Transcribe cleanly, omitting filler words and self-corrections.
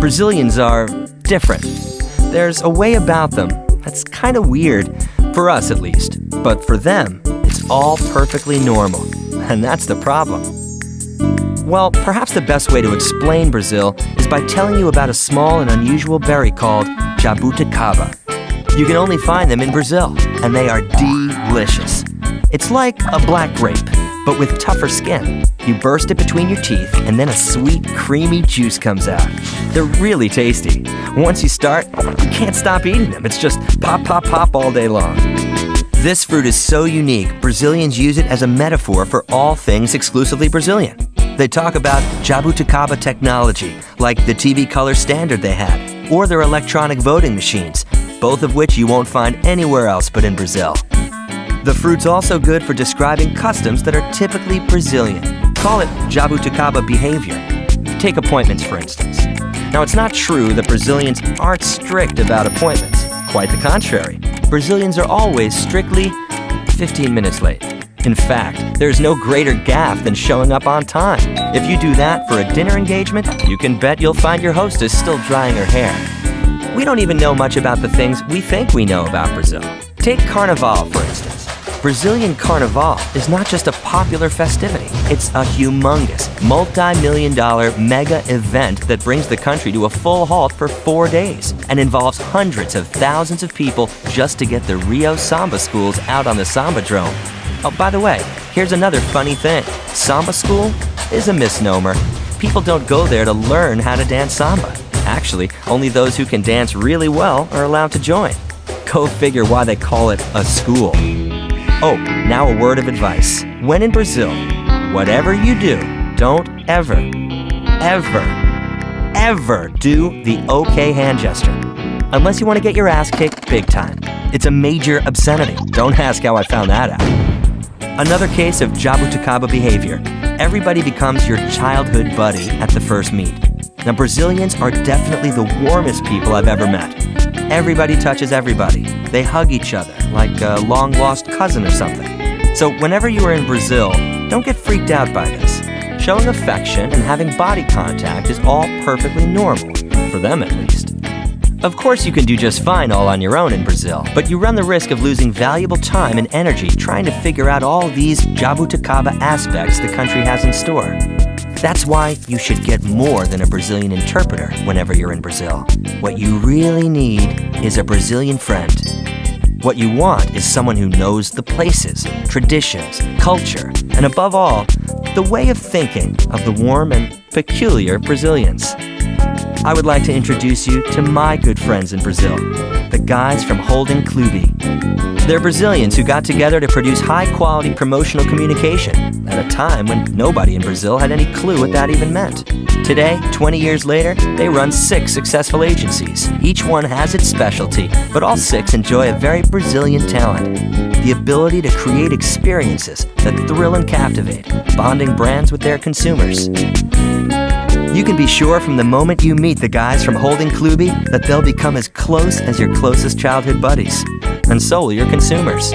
Brazilians are different. There's a way about them that's kind of weird, for us at least. But for them, it's all perfectly normal. And that's the problem. Well, perhaps the best way to explain Brazil is by telling you about a small and unusual berry called Jaboticaba. You can only find them in Brazil, and they are delicious. It's like a black grape, but with tougher skin. You burst it between your teeth, and then a sweet, creamy juice comes out. They're really tasty. Once you start, you can't stop eating them. It's just pop, pop, pop all day long. This fruit is so unique, Brazilians use it as a metaphor for all things exclusively Brazilian. They talk about Jaboticaba technology, like the TV color standard they had, or their electronic voting machines, both of which you won't find anywhere else but in Brazil. The fruit's also good for describing customs that are typically Brazilian. Call it Jaboticaba behavior. Take appointments, for instance. Now, it's not true that Brazilians aren't strict about appointments. Quite the contrary. Brazilians are always strictly 15 minutes late. In fact, there's no greater gaffe than showing up on time. If you do that for a dinner engagement, you can bet you'll find your hostess still drying her hair. We don't even know much about the things we think we know about Brazil. Take Carnival, for instance. Brazilian Carnival is not just a popular festivity. It's a humongous, multi-million-dollar mega event that brings the country to a full halt for 4 days and involves hundreds of thousands of people just to get the Rio Samba schools out on the Sambadrome. Oh, by the way, here's another funny thing. Samba school is a misnomer. People don't go there to learn how to dance samba. Actually, only those who can dance really well are allowed to join. Go figure why they call it a school. Oh, now a word of advice. When in Brazil, whatever you do, don't ever do the OK hand gesture. Unless you want to get your ass kicked big time. It's a major obscenity. Don't ask how I found that out. Another case of Jaboticaba behavior. Everybody becomes your childhood buddy at the first meet. Now, Brazilians are definitely the warmest people I've ever met. Everybody touches everybody. They hug each other like a long-lost cousin or something. So whenever you are in Brazil, don't get freaked out by this. Showing affection and having body contact is all perfectly normal, for them at least. Of course, you can do just fine all on your own in Brazil, but you run the risk of losing valuable time and energy trying to figure out all these Jaboticaba aspects the country has in store. That's why you should get more than a Brazilian interpreter whenever you're in Brazil. What you really need is a Brazilian friend. What you want is someone who knows the places, traditions, culture, and above all, the way of thinking of the warm and peculiar Brazilians. I would like to introduce you to my good friends in Brazil, the guys from Holding Clube. They're Brazilians who got together to produce high-quality promotional communication at a time when nobody in Brazil had any clue what that even meant. Today, 20 years later, they run 6 successful agencies. Each one has its specialty, but all 6 enjoy a very Brazilian talent. The ability to create experiences that thrill and captivate, bonding brands with their consumers. You can be sure from the moment you meet the guys from Holding Clube that they'll become as close as your closest childhood buddies. And so will your consumers.